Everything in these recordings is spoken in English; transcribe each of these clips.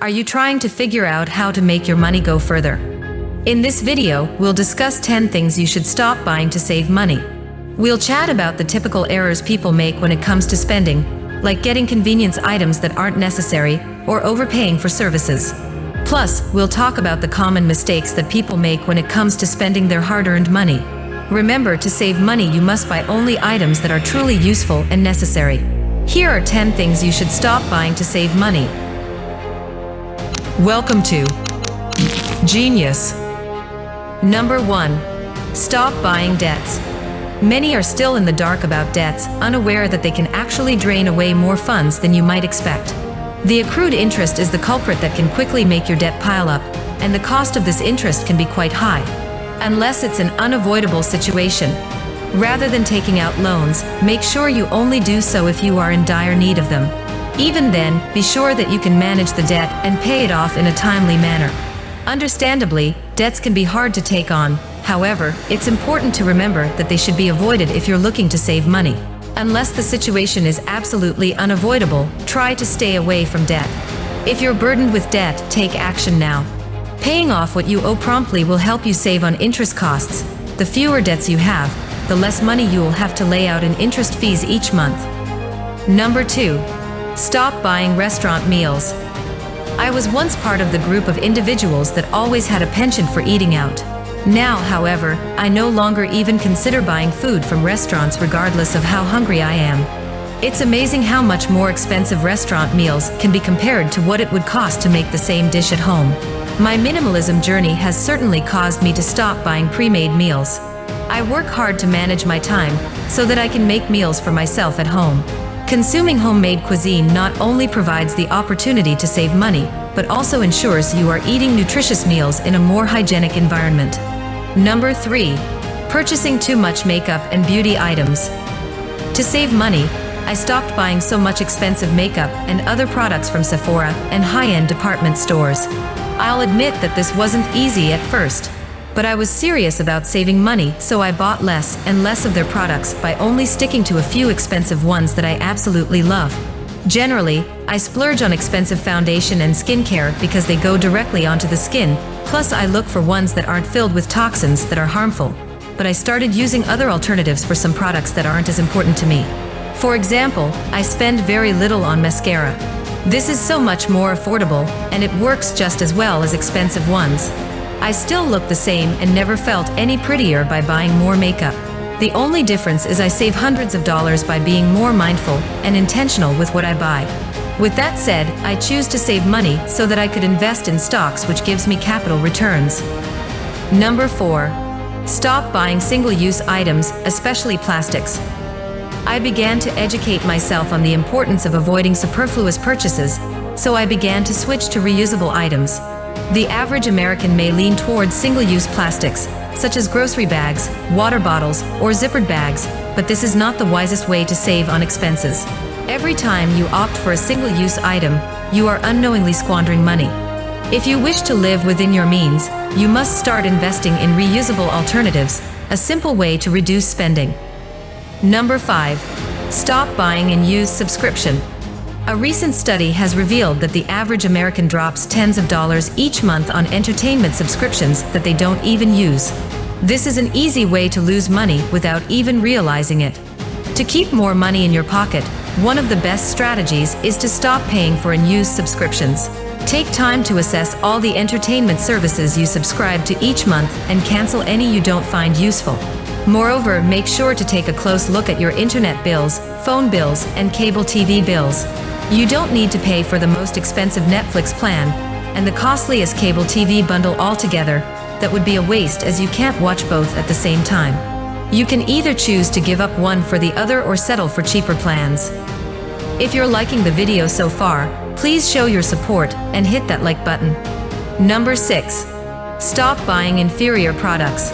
Are you trying to figure out how to make your money go further? In this video, we'll discuss 10 things you should stop buying to save money. We'll chat about the typical errors people make when it comes to spending, like getting convenience items that aren't necessary or overpaying for services. Plus, we'll talk about the common mistakes that people make when it comes to spending their hard-earned money. Remember, to save money, you must buy only items that are truly useful and necessary. Here are 10 things you should stop buying to save money. Welcome to GenUus. Number 1. Stop buying debts. Many are still in the dark about debts, unaware that they can actually drain away more funds than you might expect. The accrued interest is the culprit that can quickly make your debt pile up, and the cost of this interest can be quite high. Unless it's an unavoidable situation. Rather than taking out loans, make sure you only do so if you are in dire need of them. Even then, be sure that you can manage the debt and pay it off in a timely manner. Understandably, debts can be hard to take on. However, it's important to remember that they should be avoided if you're looking to save money. Unless the situation is absolutely unavoidable, try to stay away from debt. If you're burdened with debt, take action now. Paying off what you owe promptly will help you save on interest costs. The fewer debts you have, the less money you will have to lay out in interest fees each month. Number 2. Stop buying restaurant meals. I was once part of the group of individuals that always had a penchant for eating out. Now, however, I no longer even consider buying food from restaurants regardless of how hungry I am. It's amazing how much more expensive restaurant meals can be compared to what it would cost to make the same dish at home. My minimalism journey has certainly caused me to stop buying pre-made meals. I work hard to manage my time so that I can make meals for myself at home. Consuming homemade cuisine not only provides the opportunity to save money, but also ensures you are eating nutritious meals in a more hygienic environment. Number 3. Purchasing too much makeup and beauty items. To save money, I stopped buying so much expensive makeup and other products from Sephora and high-end department stores. I'll admit that this wasn't easy at first, but I was serious about saving money, so I bought less and less of their products by only sticking to a few expensive ones that I absolutely love. Generally, I splurge on expensive foundation and skincare because they go directly onto the skin, plus I look for ones that aren't filled with toxins that are harmful. But I started using other alternatives for some products that aren't as important to me. For example, I spend very little on mascara. This is so much more affordable, and it works just as well as expensive ones. I still look the same and never felt any prettier by buying more makeup. The only difference is I save hundreds of dollars by being more mindful and intentional with what I buy. With that said, I choose to save money so that I could invest in stocks, which gives me capital returns. Number 4. Stop buying single-use items, especially plastics. I began to educate myself on the importance of avoiding superfluous purchases, so I began to switch to reusable items. The average American may lean towards single-use plastics, such as grocery bags, water bottles, or zippered bags, but this is not the wisest way to save on expenses. Every time you opt for a single-use item, you are unknowingly squandering money. If you wish to live within your means, you must start investing in reusable alternatives, a simple way to reduce spending. Number 5. Stop buying and use subscription. A recent study has revealed that the average American drops tens of dollars each month on entertainment subscriptions that they don't even use. This is an easy way to lose money without even realizing it. To keep more money in your pocket, one of the best strategies is to stop paying for unused subscriptions. Take time to assess all the entertainment services you subscribe to each month and cancel any you don't find useful. Moreover, make sure to take a close look at your internet bills, phone bills, and cable TV bills. You don't need to pay for the most expensive Netflix plan and the costliest cable TV bundle altogether. That would be a waste, as you can't watch both at the same time. You can either choose to give up one for the other or settle for cheaper plans. If you're liking the video so far, please show your support and hit that like button. Number 6. Stop buying inferior products.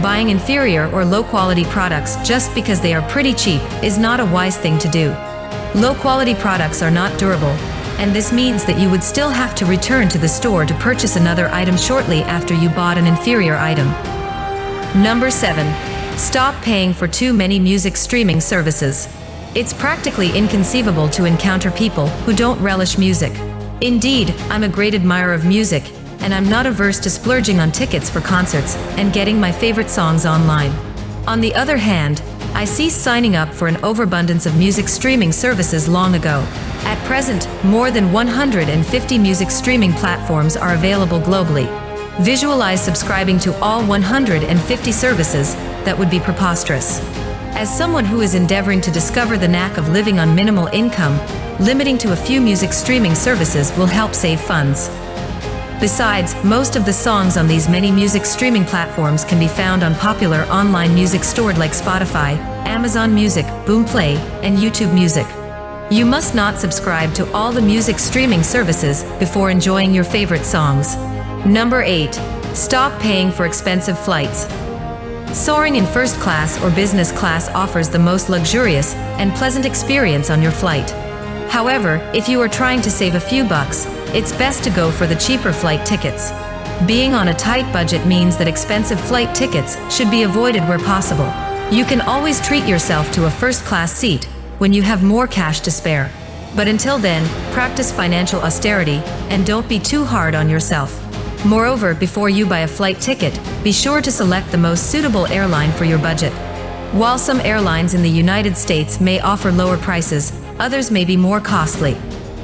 Buying inferior or low-quality products just because they are pretty cheap is not a wise thing to do. Low-quality products are not durable, and this means that you would still have to return to the store to purchase another item shortly after you bought an inferior item. Number 7. Stop paying for too many music streaming services. It's practically inconceivable to encounter people who don't relish music. Indeed, I'm a great admirer of music, and I'm not averse to splurging on tickets for concerts and getting my favorite songs online. On the other hand, I ceased signing up for an overabundance of music streaming services long ago. At present, more than 150 music streaming platforms are available globally. Visualize subscribing to all 150 services. That would be preposterous. As someone who is endeavoring to discover the knack of living on minimal income, limiting to a few music streaming services will help save funds. Besides, most of the songs on these many music streaming platforms can be found on popular online music stores like Spotify, Amazon Music, Boomplay, and YouTube Music. You must not subscribe to all the music streaming services before enjoying your favorite songs. Number 8. Stop paying for expensive flights. Soaring in first class or business class offers the most luxurious and pleasant experience on your flight. However, if you are trying to save a few bucks, it's best to go for the cheaper flight tickets. Being on a tight budget means that expensive flight tickets should be avoided where possible. You can always treat yourself to a first-class seat when you have more cash to spare. But until then, practice financial austerity and don't be too hard on yourself. Moreover, before you buy a flight ticket, be sure to select the most suitable airline for your budget. While some airlines in the United States may offer lower prices, others may be more costly.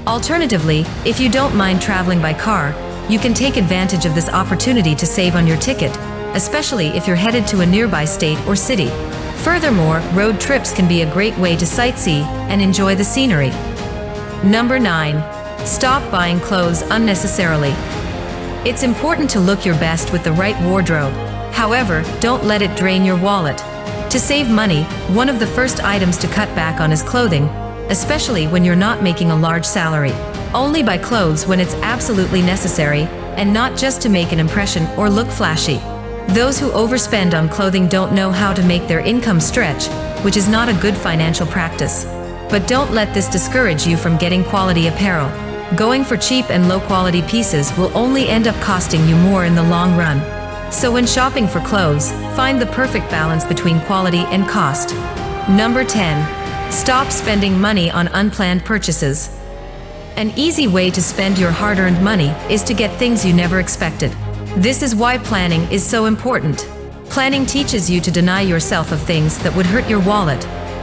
Alternatively, if you don't mind traveling by car, you can take advantage of this opportunity to save on your ticket, especially if you're headed to a nearby state or city. Furthermore, road trips can be a great way to sightsee and enjoy the scenery. Number 9. Stop buying clothes unnecessarily. It's important to look your best with the right wardrobe. However, don't let it drain your wallet. To save money, one of the first items to cut back on is clothing, especially when you're not making a large salary. Only buy clothes when it's absolutely necessary, and not just to make an impression or look flashy. Those who overspend on clothing don't know how to make their income stretch, which is not a good financial practice. But don't let this discourage you from getting quality apparel. Going for cheap and low-quality pieces will only end up costing you more in the long run. So when shopping for clothes, find the perfect balance between quality and cost. Number 10. Stop spending money on unplanned purchases. An easy way to spend your hard-earned money is to get things you never expected. This is why planning is so important. Planning teaches you to deny yourself of things that would hurt your wallet.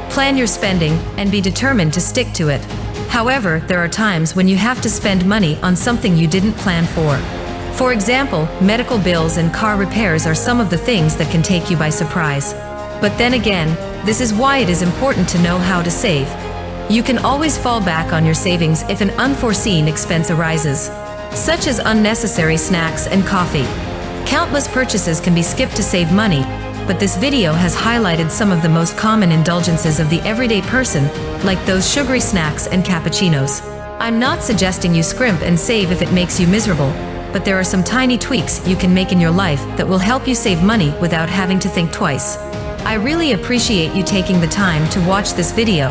Plan your spending and be determined to stick to it. However, there are times when you have to spend money on something you didn't plan for. For example, medical bills and car repairs are some of the things that can take you by surprise. But then again, this is why it is important to know how to save. You can always fall back on your savings if an unforeseen expense arises, such as unnecessary snacks and coffee. Countless purchases can be skipped to save money, but this video has highlighted some of the most common indulgences of the everyday person, like those sugary snacks and cappuccinos. I'm not suggesting you scrimp and save if it makes you miserable, but there are some tiny tweaks you can make in your life that will help you save money without having to think twice. I really appreciate you taking the time to watch this video.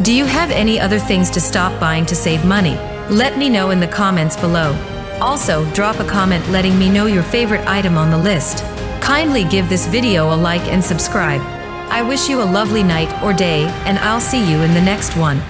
Do you have any other things to stop buying to save money? Let me know in the comments below. Also, drop a comment letting me know your favorite item on the list. Kindly give this video a like and subscribe. I wish you a lovely night or day, and I'll see you in the next one.